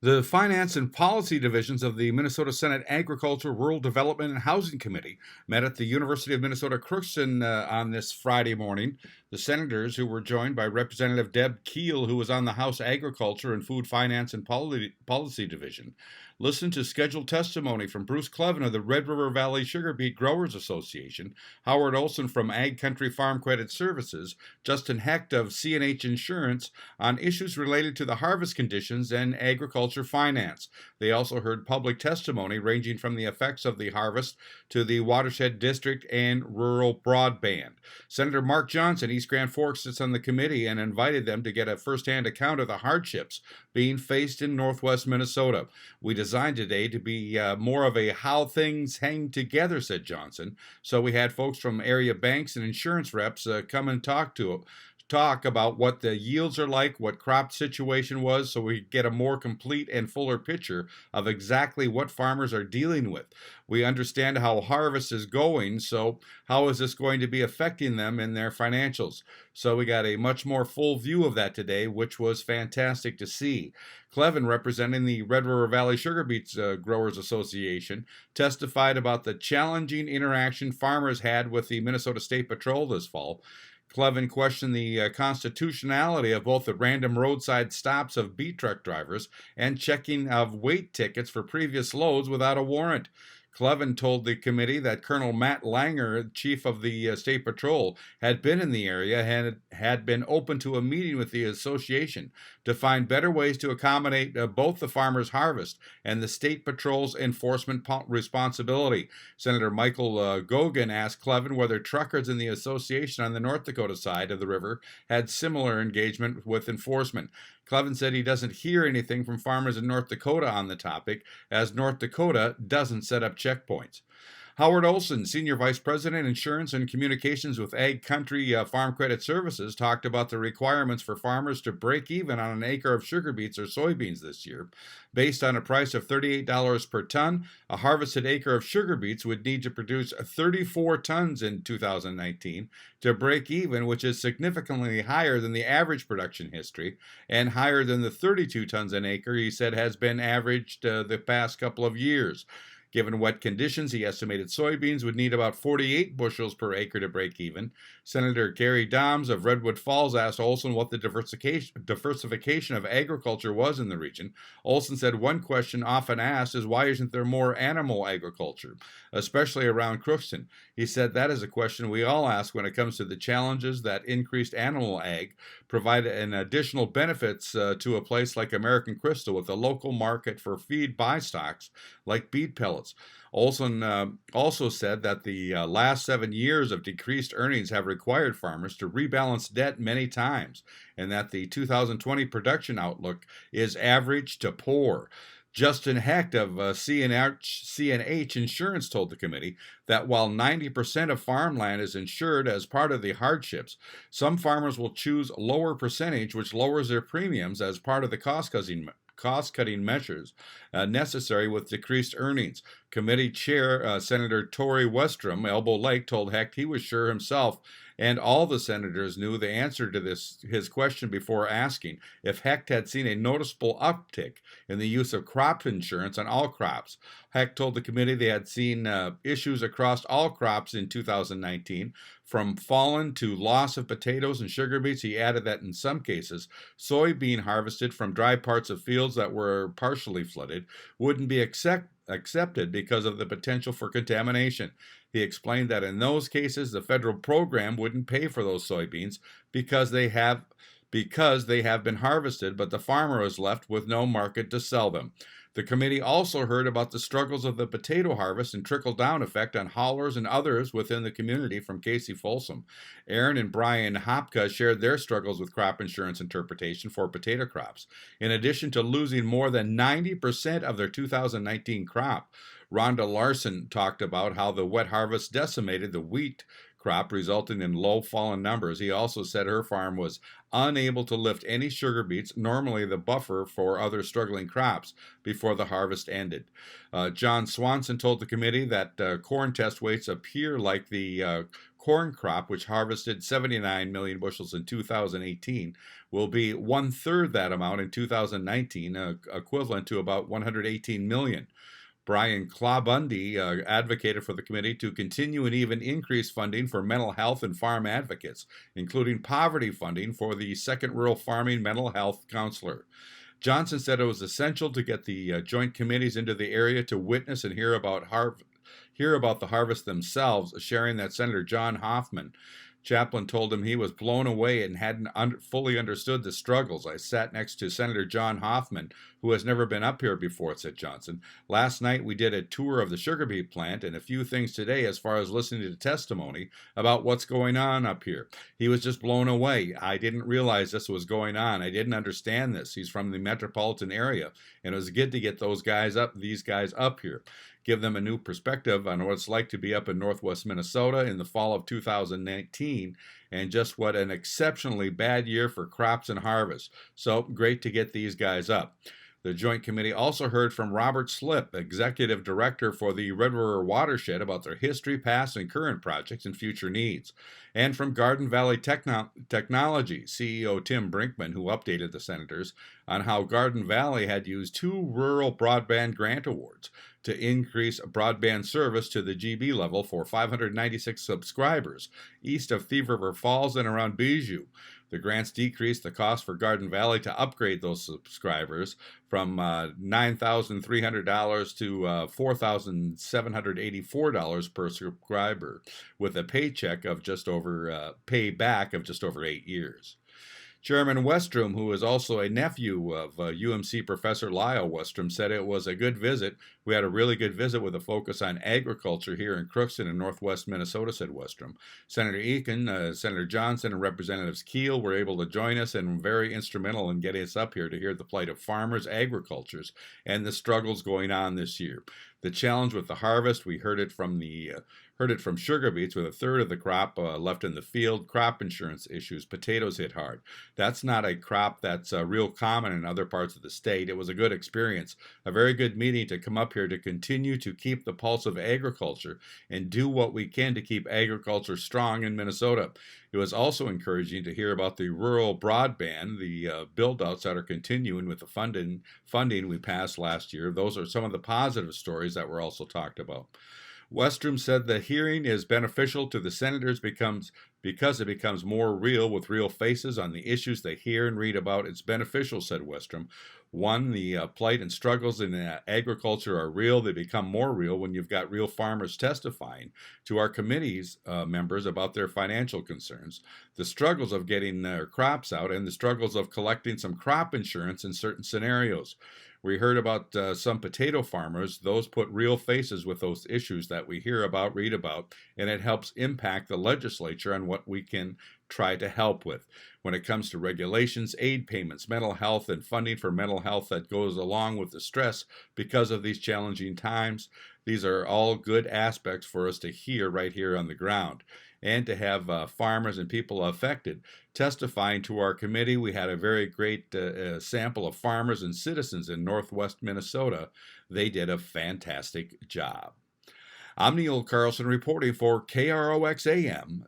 The Finance and Policy Divisions of the Minnesota Senate Agriculture, Rural Development, and Housing Committee met at the University of Minnesota Crookston on this Friday morning. The senators, who were joined by Representative Deb Keel, who was on the House Agriculture and Food Finance and Policy Division, listened to scheduled testimony from Bruce Clevin of the Red River Valley Sugar Beet Growers Association, Howard Olson from Ag Country Farm Credit Services, Justin Hecht of C&H Insurance on issues related to the harvest conditions and agriculture finance. They also heard public testimony ranging from the effects of the harvest to the watershed district and rural broadband. Senator Mark Johnson, East Grand Forks, sits on the committee and invited them to get a firsthand account of the hardships being faced in northwest Minnesota. We designed today to be more of a how things hang together, said Johnson. So we had folks from area banks and insurance reps come and talk about what the yields are like, what crop situation was, so we get a more complete and fuller picture of exactly what farmers are dealing with. We understand how harvest is going, so how is this going to be affecting them in their financials? So we got a much more full view of that today, which was fantastic to see. Clevin, representing the Red River Valley Sugar Beets Growers Association, testified about the challenging interaction farmers had with the Minnesota State Patrol this fall. Clevin questioned the constitutionality of both the random roadside stops of beet truck drivers and checking of weight tickets for previous loads without a warrant. Clevin told the committee that Colonel Matt Langer, chief of the State Patrol, had been in the area and had been open to a meeting with the association to find better ways to accommodate both the farmers' harvest and the State Patrol's enforcement responsibility. Senator Michael Gogan asked Clevin whether truckers in the association on the North Dakota side of the river had similar engagement with enforcement. Clevin said he doesn't hear anything from farmers in North Dakota on the topic, as North Dakota doesn't set up checkpoints. Howard Olson, Senior Vice President, Insurance and Communications with Ag Country Farm Credit Services, talked about the requirements for farmers to break even on an acre of sugar beets or soybeans this year. Based on a price of $38 per ton, a harvested acre of sugar beets would need to produce 34 tons in 2019 to break even, which is significantly higher than the average production history and higher than the 32 tons an acre he said has been averaged the past couple of years. Given wet conditions, he estimated soybeans would need about 48 bushels per acre to break even. Senator Gary Doms of Redwood Falls asked Olson what the diversification of agriculture was in the region. Olson said one question often asked is why isn't there more animal agriculture, especially around Crookston? He said that is a question we all ask when it comes to the challenges that increased animal ag provide an additional benefits to a place like American Crystal with a local market for feed buy stocks like beet pellets. Olson also said that the last 7 years of decreased earnings have required farmers to rebalance debt many times, and that the 2020 production outlook is average to poor. Justin Hecht of C&H Insurance told the committee that while 90% of farmland is insured as part of the hardships, some farmers will choose lower percentage, which lowers their premiums as part of the cost-cutting measures necessary with decreased earnings. Committee Chair Senator Tory Westrom, Elbow Lake, told Hecht he was sure himself and all the senators knew the answer to his question before asking if Hecht had seen a noticeable uptick in the use of crop insurance on all crops. Hecht told the committee they had seen issues across all crops in 2019, from fallen to loss of potatoes and sugar beets. He added that in some cases, soybean harvested from dry parts of fields that were partially flooded wouldn't be accepted because of the potential for contamination. He explained that in those cases, the federal program wouldn't pay for those soybeans because they have been harvested, but the farmer is left with no market to sell them. The committee also heard about the struggles of the potato harvest and trickle-down effect on haulers and others within the community from Casey Folsom. Aaron and Brian Hopka shared their struggles with crop insurance interpretation for potato crops. In addition to losing more than 90% of their 2019 crop, Rhonda Larson talked about how the wet harvest decimated the wheat crop, resulting in low fallen numbers. He also said her farm was unable to lift any sugar beets, normally the buffer for other struggling crops, before the harvest ended. John Swanson told the committee that corn test weights appear like the corn crop, which harvested 79 million bushels in 2018, will be one-third that amount in 2019, equivalent to about 118 million. Brian Clabundy advocated for the committee to continue and even increase funding for mental health and farm advocates, including poverty funding for the Second Rural Farming Mental Health Counselor. Johnson said it was essential to get the joint committees into the area to witness and hear about the harvest themselves, sharing that Senator John Hoffman Chaplin told him he was blown away and hadn't fully understood the struggles. I sat next to Senator John Hoffman, who has never been up here before, said Johnson. Last night we did a tour of the sugar beet plant and a few things today as far as listening to testimony about what's going on up here. He was just blown away. I didn't realize this was going on. I didn't understand this. He's from the metropolitan area, and it was good to get these guys up here. Give them a new perspective on what it's like to be up in northwest Minnesota in the fall of 2019, and just what an exceptionally bad year for crops and harvest. So great to get these guys up. The Joint Committee also heard from Robert Slip, Executive Director for the Red River Watershed, about their history, past, and current projects and future needs. And from Garden Valley Technology, CEO Tim Brinkman, who updated the senators on how Garden Valley had used 2 rural broadband grant awards to increase broadband service to the GB level for 596 subscribers east of Thief River Falls and around Bijou. The grants decreased the cost for Garden Valley to upgrade those subscribers from $9,300 to $4,784 per subscriber, with a payback of just over 8 years. Chairman Westrom, who is also a nephew of UMC Professor Lyle Westrom, said it was a good visit. We had a really good visit with a focus on agriculture here in Crookston in northwest Minnesota, said Westrom. Senator Eakin, Senator Johnson, and Representatives Keel were able to join us and very instrumental in getting us up here to hear the plight of farmers, agricultures, and the struggles going on this year. The challenge with the harvest, we heard it from sugar beets, with a third of the crop left in the field. Crop insurance issues, potatoes hit hard. That's not a crop that's real common in other parts of the state. It was a good experience, a very good meeting to come up here to continue to keep the pulse of agriculture and do what we can to keep agriculture strong in Minnesota. It was also encouraging to hear about the rural broadband, the build-outs that are continuing with the funding we passed last year. Those are some of the positive stories that were also talked about. Westrom said the hearing is beneficial to the senators because it becomes more real with real faces on the issues they hear and read about. It's beneficial, said Westrom. One, the plight and struggles in agriculture are real. They become more real when you've got real farmers testifying to our committee's members about their financial concerns, the struggles of getting their crops out, and the struggles of collecting some crop insurance in certain scenarios. We heard about some potato farmers. Those put real faces with those issues that we hear about, read about, and it helps impact the legislature on what we can try to help with. When it comes to regulations, aid payments, mental health, and funding for mental health that goes along with the stress because of these challenging times, these are all good aspects for us to hear right here on the ground. And to have farmers and people affected testifying to our committee. We had a very great sample of farmers and citizens in northwest Minnesota. They did a fantastic job. I'm Neil Carlson reporting for KROXAM.com.